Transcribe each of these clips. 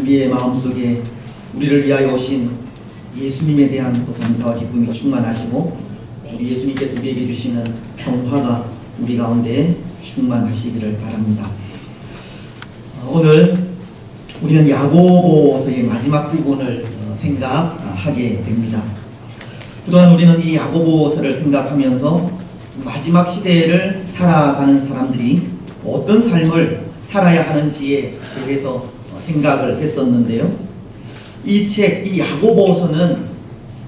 우리의 마음속에 우리를 위하여 오신 예수님에 대한 또 감사와 기쁨이 충만하시고 우리 예수님께서 우리에게 주시는 평화가 우리 가운데 충만하시기를 바랍니다. 오늘 우리는 야고보서의 마지막 부분을 생각하게 됩니다. 그동안 우리는 이 야고보서를 생각하면서 마지막 시대를 살아가는 사람들이 어떤 삶을 살아야 하는지에 대해서 생각을 했었는데요. 이 책, 이 야고보서는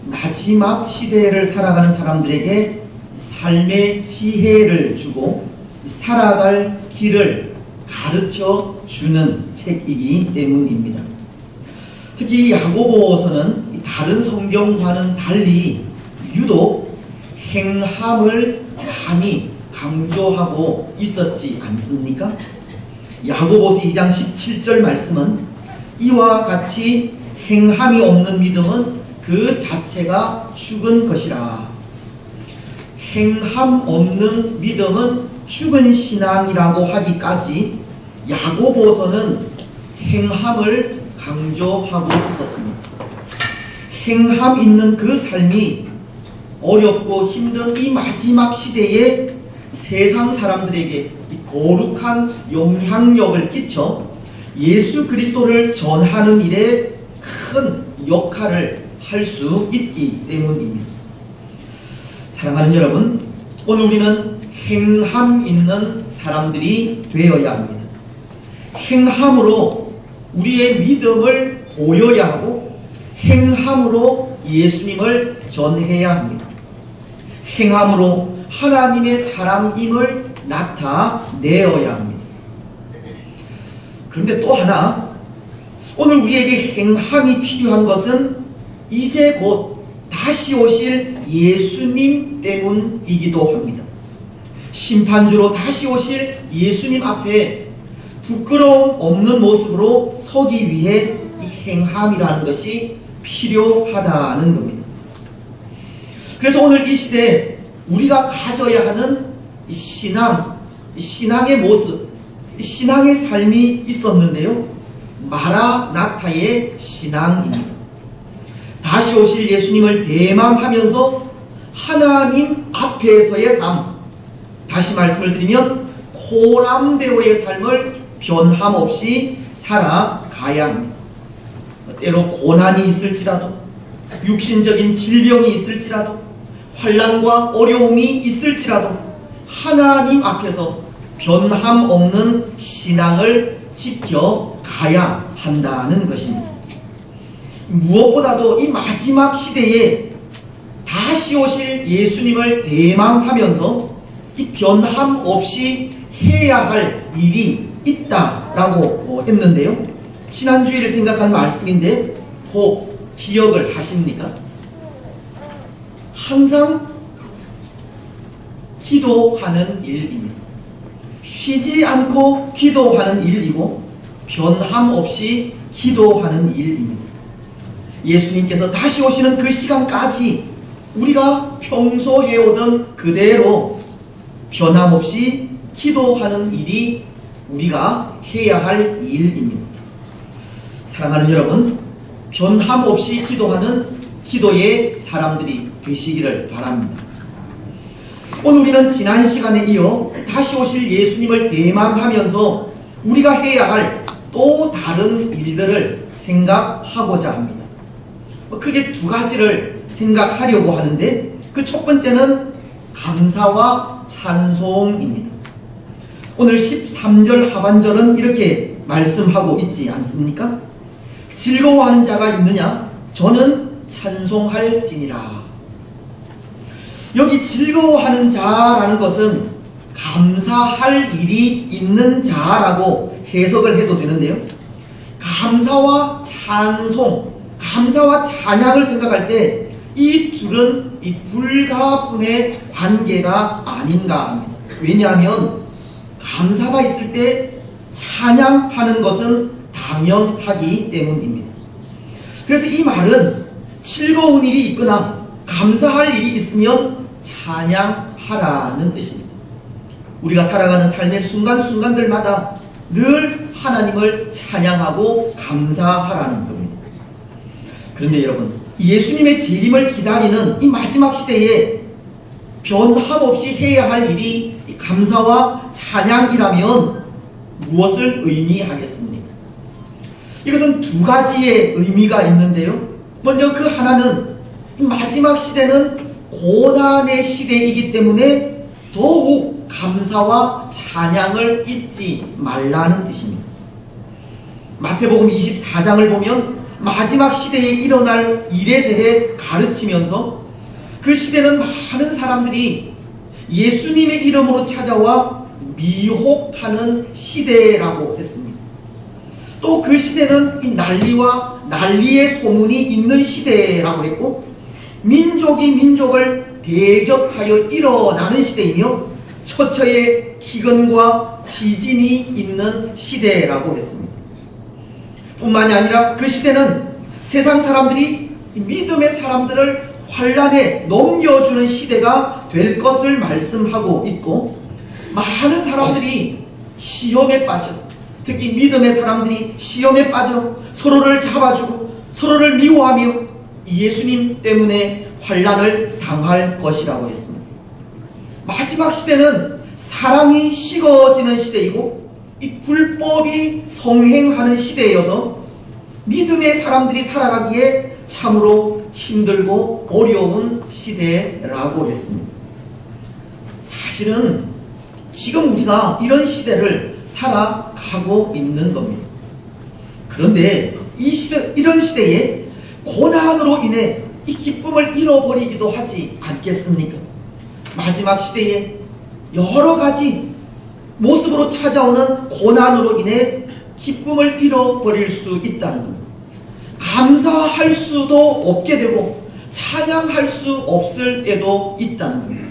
마지막 시대를 살아가는 사람들에게 삶의 지혜를 주고 살아갈 길을 가르쳐 주는 책이기 때문입니다. 특히 이 야고보서는 다른 성경과는 달리 유독 행함을 많이 강조하고 있었지 않습니까? 야고보서 2장 17절 말씀은 이와 같이 행함이 없는 믿음은 그 자체가 죽은 것이라. 행함 없는 믿음은 죽은 신앙이라고 하기까지 야고보서는 행함을 강조하고 있었습니다. 행함 있는 그 삶이 어렵고 힘든 이 마지막 시대에 세상 사람들에게 거룩한 영향력을 끼쳐 예수 그리스도를 전하는 일에 큰 역할을 할 수 있기 때문입니다. 사랑하는 여러분, 오늘 우리는 행함 있는 사람들이 되어야 합니다. 행함으로 우리의 믿음을 보여야 하고 행함으로 예수님을 전해야 합니다. 행함으로 하나님의 사랑임을 나타내어야 합니다. 그런데 또 하나, 오늘 우리에게 행함이 필요한 것은 이제 곧 다시 오실 예수님 때문이기도 합니다. 심판주로 다시 오실 예수님 앞에 부끄러움 없는 모습으로 서기 위해 이 행함이라는 것이 필요하다는 겁니다. 그래서 오늘 이 시대에 우리가 가져야 하는 신앙의 모습, 신앙의 삶이 있었는데요. 마라나타의 신앙입니다. 다시 오실 예수님을 대망하면서 하나님 앞에서의 삶, 다시 말씀을 드리면 코람데오의 삶을 변함없이 살아가야 합니다. 때로 고난이 있을지라도, 육신적인 질병이 있을지라도, 환난과 어려움이 있을지라도 하나님 앞에서 변함없는 신앙을 지켜가야 한다는 것입니다. 무엇보다도 이 마지막 시대에 다시 오실 예수님을 대망하면서 이 변함없이 해야 할 일이 있다라고 했는데요. 지난주일을 생각한 말씀인데 혹 기억을 하십니까? 항상 기도하는 일입니다. 쉬지 않고 기도하는 일이고 변함없이 기도하는 일입니다. 예수님께서 다시 오시는 그 시간까지 우리가 평소 해오던 그대로 변함없이 기도하는 일이 우리가 해야 할 일입니다. 사랑하는 여러분, 변함없이 기도하는 기도의 사람들이 되시기를 바랍니다. 오늘 우리는 지난 시간에 이어 다시 오실 예수님을 대망하면서 우리가 해야 할 또 다른 일들을 생각하고자 합니다. 크게 두 가지를 생각하려고 하는데 그 첫 번째는 감사와 찬송입니다. 오늘 13절 하반절은 이렇게 말씀하고 있지 않습니까? 즐거워하는 자가 있느냐? 저는 찬송할지니라. 여기 즐거워하는 자라는 것은 감사할 일이 있는 자라고 해석을 해도 되는데요. 감사와 찬송, 감사와 찬양을 생각할 때 이 둘은 이 불가분의 관계가 아닌가 합니다. 왜냐하면 감사가 있을 때 찬양하는 것은 당연하기 때문입니다. 그래서 이 말은 즐거운 일이 있거나 감사할 일이 있으면 찬양하라는 뜻입니다. 우리가 살아가는 삶의 순간순간들마다 늘 하나님을 찬양하고 감사하라는 겁니다. 그런데 여러분, 예수님의 재림을 기다리는 이 마지막 시대에 변함없이 해야 할 일이 감사와 찬양이라면 무엇을 의미하겠습니까? 이것은 두 가지의 의미가 있는데요. 먼저 그 하나는 마지막 시대는 고난의 시대이기 때문에 더욱 감사와 찬양을 잊지 말라는 뜻입니다. 마태복음 24장을 보면 마지막 시대에 일어날 일에 대해 가르치면서 그 시대는 많은 사람들이 예수님의 이름으로 찾아와 미혹하는 시대라고 했습니다. 또 그 시대는 이 난리와 난리의 소문이 있는 시대라고 했고, 민족이 민족을 대적하여 일어나는 시대이며 처처의 기근과 지진이 있는 시대라고 했습니다. 뿐만이 아니라 그 시대는 세상 사람들이 믿음의 사람들을 환난에 넘겨주는 시대가 될 것을 말씀하고 있고, 많은 사람들이 시험에 빠져, 특히 믿음의 사람들이 시험에 빠져 서로를 잡아주고 서로를 미워하며 예수님 때문에 환난을 당할 것이라고 했습니다. 마지막 시대는 사랑이 식어지는 시대이고 이 불법이 성행하는 시대여서 믿음의 사람들이 살아가기에 참으로 힘들고 어려운 시대라고 했습니다. 사실은 지금 우리가 이런 시대를 살아가고 있는 겁니다. 그런데 이런 시대에 고난으로 인해 이 기쁨을 잃어버리기도 하지 않겠습니까? 마지막 시대에 여러 가지 모습으로 찾아오는 고난으로 인해 기쁨을 잃어버릴 수 있다는 겁니다. 감사할 수도 없게 되고 찬양할 수 없을 때도 있다는 겁니다.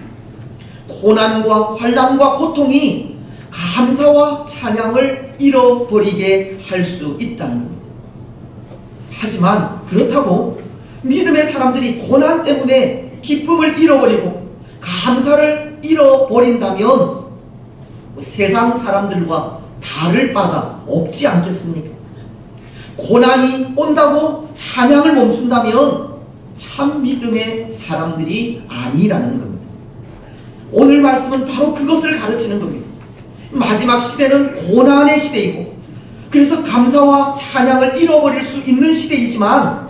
고난과 환난과 고통이 감사와 찬양을 잃어버리게 할 수 있다는 겁니다. 하지만 그렇다고 믿음의 사람들이 고난 때문에 기쁨을 잃어버리고 감사를 잃어버린다면 세상 사람들과 다를 바가 없지 않겠습니까? 고난이 온다고 찬양을 멈춘다면 참 믿음의 사람들이 아니라는 겁니다. 오늘 말씀은 바로 그것을 가르치는 겁니다. 마지막 시대는 고난의 시대이고 그래서 감사와 찬양을 잃어버릴 수 있는 시대이지만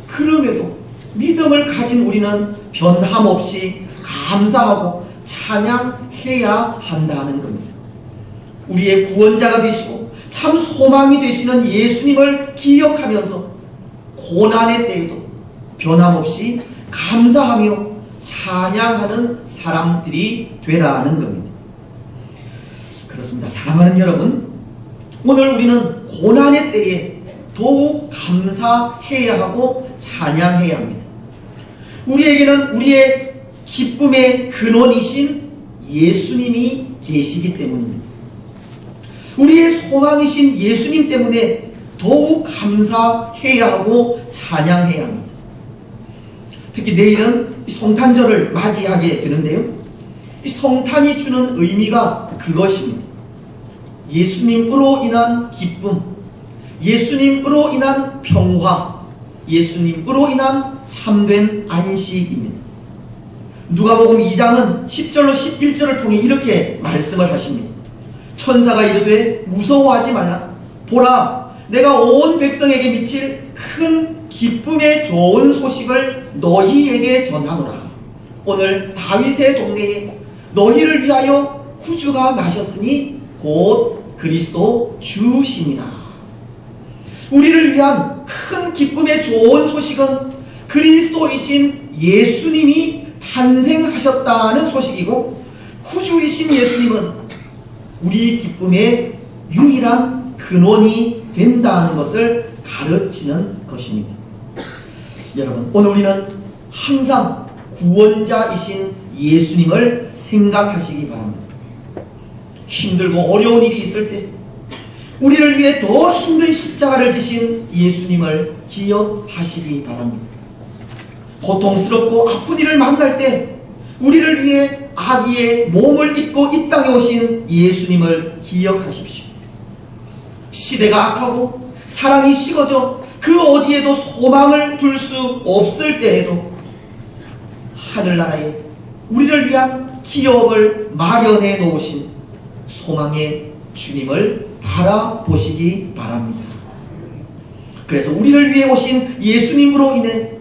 그럼에도 믿음을 가진 우리는 변함없이 감사하고 찬양해야 한다는 겁니다. 우리의 구원자가 되시고 참 소망이 되시는 예수님을 기억하면서 고난의 때에도 변함없이 감사하며 찬양하는 사람들이 되라는 겁니다. 그렇습니다. 사랑하는 여러분, 오늘 우리는 고난의 때에 더욱 감사해야 하고 찬양해야 합니다. 우리에게는 우리의 기쁨의 근원이신 예수님이 계시기 때문입니다. 우리의 소망이신 예수님 때문에 더욱 감사해야 하고 찬양해야 합니다. 특히 내일은 성탄절을 맞이하게 되는데요. 이 성탄이 주는 의미가 그것입니다. 예수님으로 인한 기쁨, 예수님으로 인한 평화, 예수님으로 인한 참된 안식입니다. 누가복음 2장은 10절로 11절을 통해 이렇게 말씀을 하십니다. 천사가 이르되 무서워하지 말라. 보라, 내가 온 백성에게 미칠 큰 기쁨의 좋은 소식을 너희에게 전하노라. 오늘 다윗의 동네에 너희를 위하여 구주가 나셨으니 곧 그리스도 주시니라. 우리를 위한 큰 기쁨의 좋은 소식은 그리스도이신 예수님이 탄생하셨다는 소식이고, 구주이신 예수님은 우리 기쁨의 유일한 근원이 된다는 것을 가르치는 것입니다. 여러분, 오늘 우리는 항상 구원자이신 예수님을 생각하시기 바랍니다. 힘들고 어려운 일이 있을 때 우리를 위해 더 힘든 십자가를 지신 예수님을 기억하시기 바랍니다. 고통스럽고 아픈 일을 만날 때 우리를 위해 아기의 몸을 입고 이 땅에 오신 예수님을 기억하십시오. 시대가 악하고 사랑이 식어져 그 어디에도 소망을 둘 수 없을 때에도 하늘나라에 우리를 위한 기업을 마련해 놓으신 소망의 주님을 바라보시기 바랍니다. 그래서 우리를 위해 오신 예수님으로 인해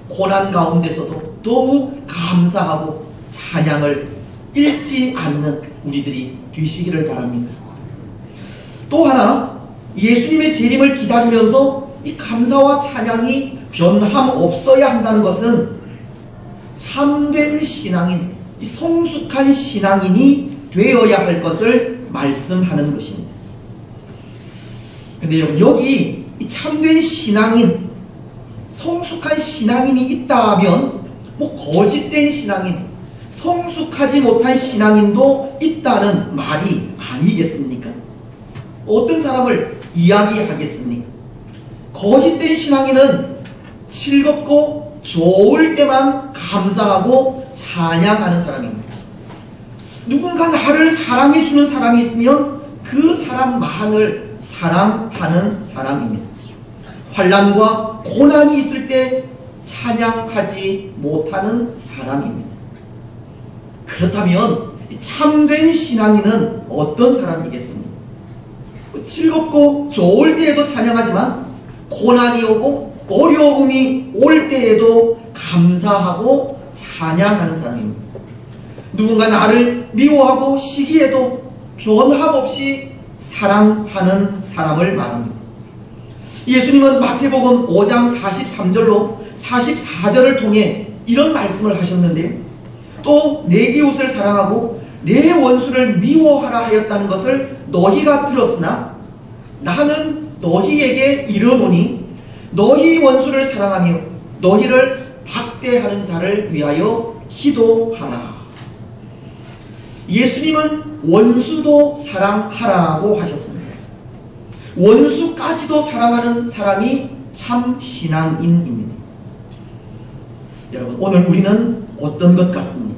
고난 가운데서도 더욱 감사하고 찬양을 잃지 않는 우리들이 되시기를 바랍니다. 또 하나, 예수님의 재림을 기다리면서 이 감사와 찬양이 변함없어야 한다는 것은 참된 신앙인, 이 성숙한 신앙인이 되어야 할 것을 말씀하는 것입니다. 근데 여러분, 여기 이 참된 신앙인, 성숙한 신앙인이 있다면 뭐 거짓된 신앙인, 성숙하지 못한 신앙인도 있다는 말이 아니겠습니까? 어떤 사람을 이야기하겠습니까? 거짓된 신앙인은 즐겁고 좋을 때만 감사하고 찬양하는 사람입니다. 누군가 나를 사랑해주는 사람이 있으면 그 사람만을 사랑하는 사람입니다. 환난과 고난이 있을 때 찬양하지 못하는 사람입니다. 그렇다면 참된 신앙인은 어떤 사람이겠습니까? 즐겁고 좋을 때에도 찬양하지만 고난이 오고 어려움이 올 때에도 감사하고 찬양하는 사람입니다. 누군가 나를 미워하고 시기에도 변함없이 사랑하는 사람을 말합니다. 예수님은 마태복음 5장 43절로 44절을 통해 이런 말씀을 하셨는데요. 또 내 이웃을 사랑하고 내 원수를 미워하라 하였다는 것을 너희가 들었으나 나는 너희에게 이르노니 너희 원수를 사랑하며 너희를 박대하는 자를 위하여 기도하라. 예수님은 원수도 사랑하라고 하셨습니다. 원수까지도 사랑하는 사람이 참 신앙인입니다. 여러분, 오늘 우리는 어떤 것 같습니까?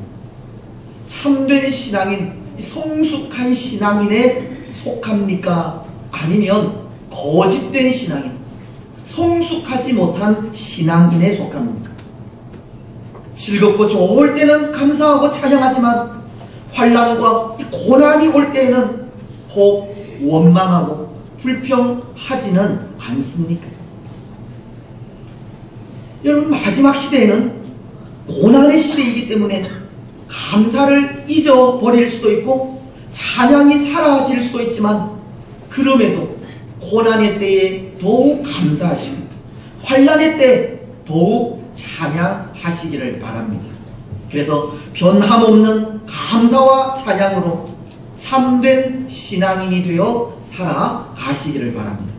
참된 신앙인, 성숙한 신앙인에 속합니까? 아니면 거짓된 신앙인, 성숙하지 못한 신앙인에 속합니까? 즐겁고 좋을 때는 감사하고 찬양하지만 환난과 고난이 올 때에는 혹 원망하고 불평하지는 않습니까? 여러분, 마지막 시대에는 고난의 시대이기 때문에 감사를 잊어버릴 수도 있고 찬양이 사라질 수도 있지만 그럼에도 고난의 때에 더욱 감사하시고 환난의 때 더욱 찬양하시기를 바랍니다. 그래서 변함없는 감사와 찬양으로 참된 신앙인이 되어 살아가시기를 바랍니다.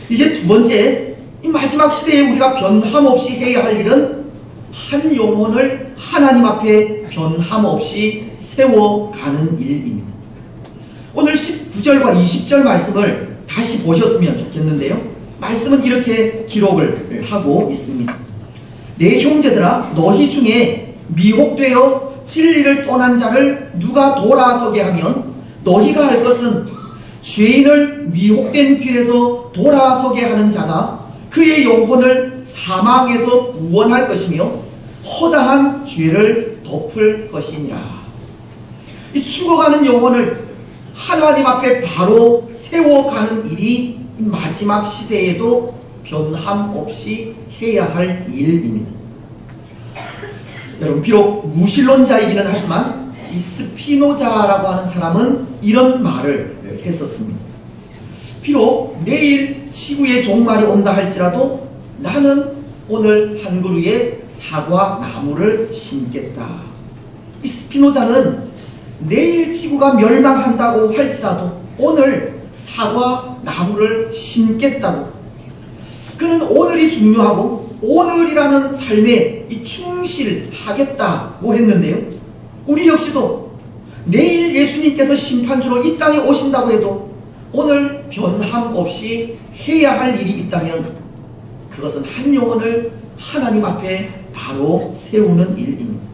이제 두 번째, 이 마지막 시대에 우리가 변함없이 해야 할 일은 한 영혼을 하나님 앞에 변함없이 세워가는 일입니다. 오늘 19절과 20절 말씀을 다시 보셨으면 좋겠는데요. 말씀은 이렇게 기록을 하고 있습니다. 내 형제들아, 너희 중에 미혹되어 진리를 떠난 자를 누가 돌아서게 하면 너희가 할 것은 죄인을 미혹된 길에서 돌아서게 하는 자가 그의 영혼을 사망에서 구원할 것이며 허다한 죄를 덮을 것이니라. 이 죽어가는 영혼을 하나님 앞에 바로 세워가는 일이 마지막 시대에도 변함없이 해야 할 일입니다. 여러분, 비록 무신론자이기는 하지만 이 스피노자라고 하는 사람은 이런 말을 했었습니다. 비록 내일 지구의 종말이 온다 할지라도 나는 오늘 한 그루의 사과 나무를 심겠다. 이 스피노자는 내일 지구가 멸망한다고 할지라도 오늘 사과 나무를 심겠다고, 그는 오늘이 중요하고 오늘이라는 삶에 충실하겠다고 했는데요. 우리 역시도 내일 예수님께서 심판주로 이 땅에 오신다고 해도 오늘 변함없이 해야 할 일이 있다면 그것은 한 영혼을 하나님 앞에 바로 세우는 일입니다.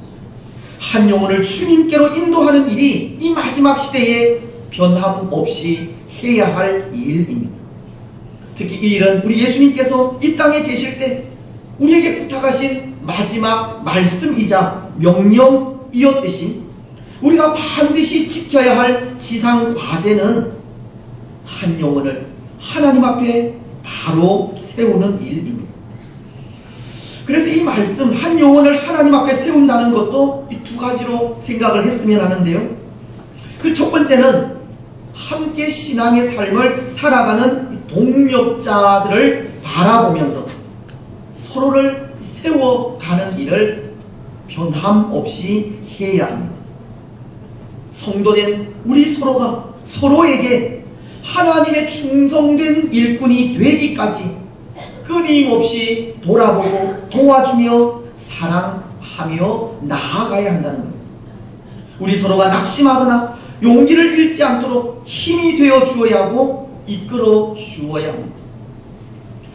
한 영혼을 주님께로 인도하는 일이 이 마지막 시대에 변함없이 해야 할 일입니다. 특히 이 일은 우리 예수님께서 이 땅에 계실 때 우리에게 부탁하신 마지막 말씀이자 명령이었듯이 우리가 반드시 지켜야 할 지상 과제는 한 영혼을 하나님 앞에 바로 세우는 일입니다. 그래서 이 말씀, 한 영혼을 하나님 앞에 세운다는 것도 이 두 가지로 생각을 했으면 하는데요. 그 첫 번째는 함께 신앙의 삶을 살아가는 동력자들을 바라보면서 서로를 세워가는 일을 변함없이 해야 합니다. 성도된 우리 서로가 서로에게 하나님의 충성된 일꾼이 되기까지 끊임없이 돌아보고 도와주며 사랑하며 나아가야 한다는 겁니다. 우리 서로가 낙심하거나 용기를 잃지 않도록 힘이 되어 주어야 하고 이끌어 주어야 합니다.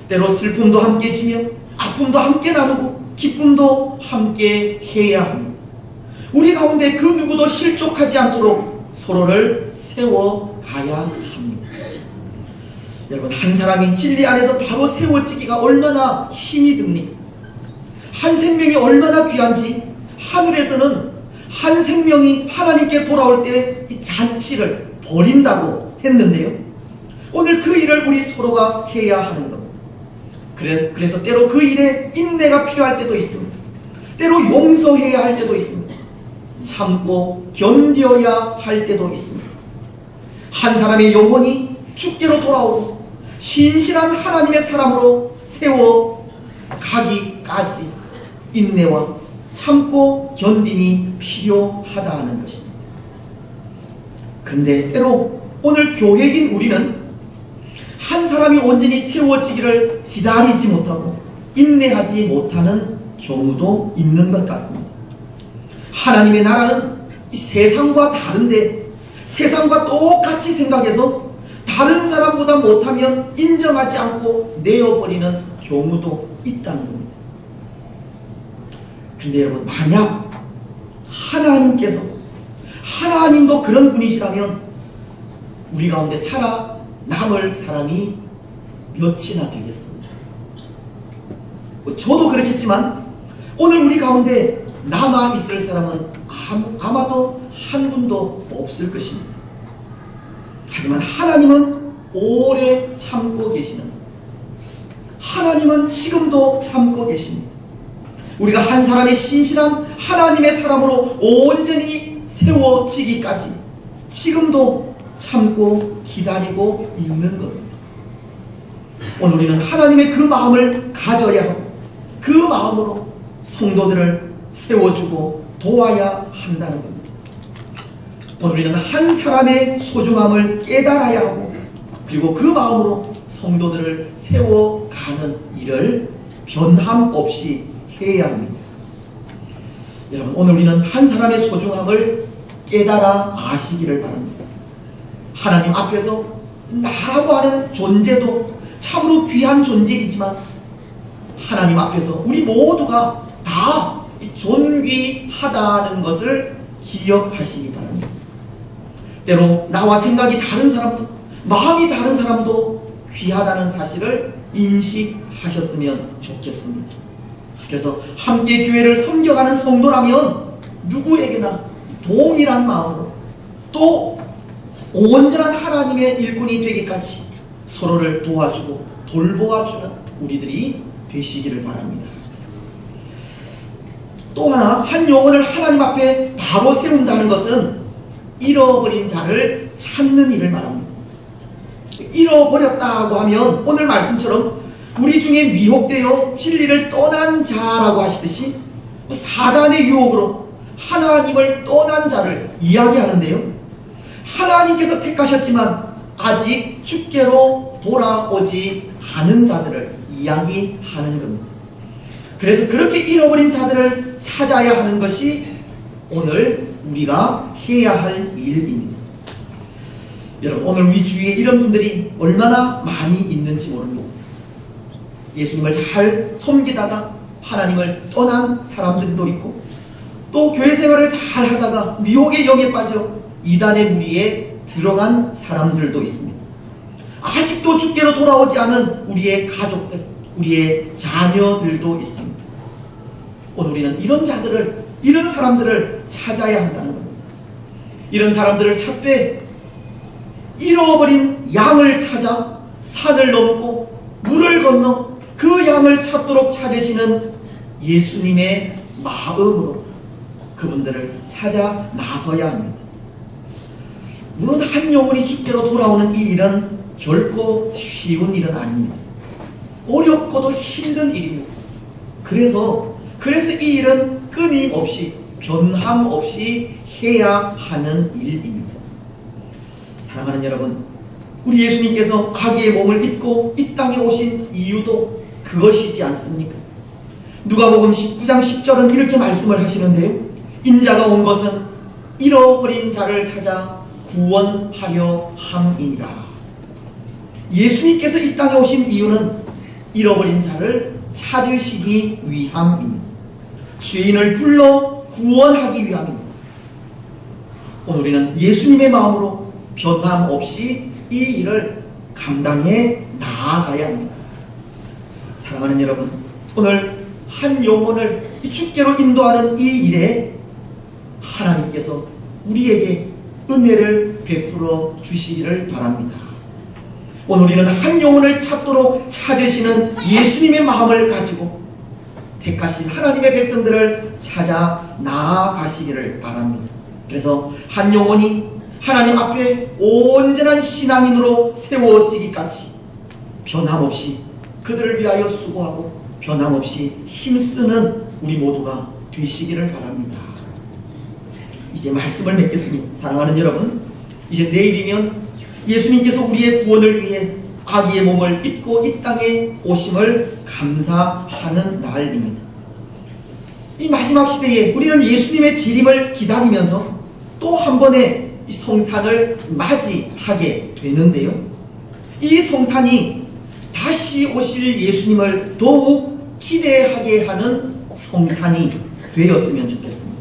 때로 슬픔도 함께 지며 아픔도 함께 나누고 기쁨도 함께 해야 합니다. 우리 가운데 그 누구도 실족하지 않도록 서로를 세워가야 합니다. 여러분, 한 사람이 진리 안에서 바로 세워지기가 얼마나 힘이 듭니까? 한 생명이 얼마나 귀한지 하늘에서는 한 생명이 하나님께 돌아올 때 이 잔치를 벌인다고 했는데요. 오늘 그 일을 우리 서로가 해야 하는 겁니다. 그래서 때로 그 일에 인내가 필요할 때도 있습니다. 때로 용서해야 할 때도 있습니다. 참고 견뎌야 할 때도 있습니다. 한 사람의 영혼이 주께로 돌아오고 신실한 하나님의 사람으로 세워가기까지 인내와 참고 견딤이 필요하다는 것입니다. 그런데 때로 오늘 교회인 우리는 한 사람이 온전히 세워지기를 기다리지 못하고 인내하지 못하는 경우도 있는 것 같습니다. 하나님의 나라는 이 세상과 다른데 세상과 똑같이 생각해서 다른 사람보다 못하면 인정하지 않고 내어버리는 경우도 있다는 겁니다. 근데 여러분, 만약 하나님도 그런 분이시라면 우리 가운데 살아남을 사람이 몇이나 되겠습니다. 저도 그렇겠지만 오늘 우리 가운데 남아있을 사람은 아마도 한 분도 없을 것입니다. 하지만 하나님은 오래 참고 계시는, 하나님은 지금도 참고 계십니다. 우리가 한 사람의 신실한 하나님의 사람으로 온전히 세워지기까지 지금도 참고 기다리고 있는 겁니다. 오늘 우리는 하나님의 그 마음을 가져야 하고 그 마음으로 성도들을 세워주고 도와야 한다는 겁니다. 오늘 우리는 한 사람의 소중함을 깨달아야 하고 그리고 그 마음으로 성도들을 세워가는 일을 변함없이 해야 합니다. 여러분, 오늘 우리는 한 사람의 소중함을 깨달아 아시기를 바랍니다. 하나님 앞에서 나라고 하는 존재도 참으로 귀한 존재이지만 하나님 앞에서 우리 모두가 다 존귀하다는 것을 기억하시기 바랍니다. 때로 나와 생각이 다른 사람도 마음이 다른 사람도 귀하다는 사실을 인식하셨으면 좋겠습니다. 그래서 함께 교회를 섬겨가는 성도라면 누구에게나 동일한 마음으로 또 온전한 하나님의 일꾼이 되기까지 서로를 도와주고 돌보아주는 우리들이 되시기를 바랍니다. 또 하나, 한 영혼을 하나님 앞에 바로 세운다는 것은 잃어버린 자를 찾는 일을 말합니다. 잃어버렸다고 하면 오늘 말씀처럼 우리 중에 미혹되어 진리를 떠난 자라고 하시듯이 사단의 유혹으로 하나님을 떠난 자를 이야기하는데요. 하나님께서 택하셨지만 아직 주께로 돌아오지 않은 자들을 이야기하는 겁니다. 그래서 그렇게 잃어버린 자들을 찾아야 하는 것이 오늘 우리가 해야 할 일입니다. 여러분, 오늘 우리 주위에 이런 분들이 얼마나 많이 있는지 모릅니다. 예수님을 잘 섬기다가 하나님을 떠난 사람들도 있고 또 교회 생활을 잘 하다가 미혹의 영에 빠져 이단의 무리에 들어간 사람들도 있습니다. 아직도 주께로 돌아오지 않은 우리의 가족들, 우리의 자녀들도 있습니다. 오늘 우리는 이런 사람들을 찾아야 한다는 겁니다. 이런 사람들을 찾되 잃어버린 양을 찾아 산을 넘고 물을 건너 그 양을 찾도록 찾으시는 예수님의 마음으로 그분들을 찾아 나서야 합니다. 물론 한 영혼이 주께로 돌아오는 이 일은 결코 쉬운 일은 아닙니다. 어렵고도 힘든 일입니다. 그래서 이 일은 끊임없이 변함없이 해야 하는 일입니다. 사랑하는 여러분, 우리 예수님께서 아기의 몸을 입고 이 땅에 오신 이유도 그것이지 않습니까? 누가복음 19장 10절은 이렇게 말씀을 하시는데요. 인자가 온 것은 잃어버린 자를 찾아 구원하려 함이니라. 예수님께서 이 땅에 오신 이유는 잃어버린 자를 찾으시기 위함입니다. 죄인을 불러 구원하기 위함입니다. 오늘 우리는 예수님의 마음으로 변함없이 이 일을 감당해 나아가야 합니다. 사랑하는 여러분, 오늘 한 영혼을 주께로 인도하는 이 일에 하나님께서 우리에게 은혜를 베풀어 주시기를 바랍니다. 오늘 우리는 한 영혼을 찾도록 찾으시는 예수님의 마음을 가지고 택하신 하나님의 백성들을 찾아 나아가시기를 바랍니다. 그래서 한 영혼이 하나님 앞에 온전한 신앙인으로 세워지기까지 변함없이 그들을 위하여 수고하고 변함없이 힘쓰는 우리 모두가 되시기를 바랍니다. 이제 말씀을 맺겠습니다. 사랑하는 여러분, 이제 내일이면 예수님께서 우리의 구원을 위해 아기의 몸을 입고 이 땅에 오심을 감사하는 날입니다. 이 마지막 시대에 우리는 예수님의 재림을 기다리면서 또 한 번의 이 성탄을 맞이하게 되는데요. 이 성탄이 다시 오실 예수님을 더욱 기대하게 하는 성탄이 되었으면 좋겠습니다.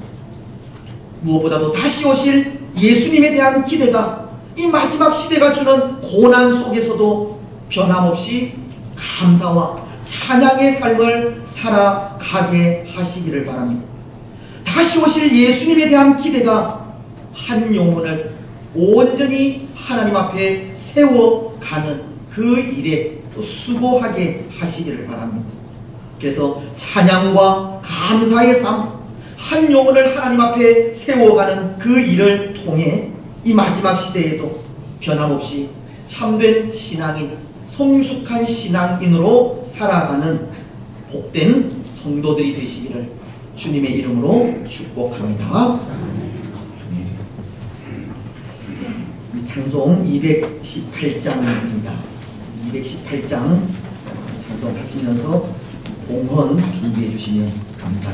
무엇보다도 다시 오실 예수님에 대한 기대가 이 마지막 시대가 주는 고난 속에서도 변함없이 감사와 찬양의 삶을 살아가게 하시기를 바랍니다. 다시 오실 예수님에 대한 기대가 한 영혼을 온전히 하나님 앞에 세워가는 그 일에 또 수고하게 하시기를 바랍니다. 그래서 찬양과 감사의 삶, 한 영혼을 하나님 앞에 세워가는 그 일을 통해 이 마지막 시대에도 변함없이 참된 신앙인, 성숙한 신앙인으로 살아가는 복된 성도들이 되시기를 주님의 이름으로 축복합니다. 찬송 218장입니다. 218장 찬송하시면서 봉헌 준비해 주시면 감사합니다.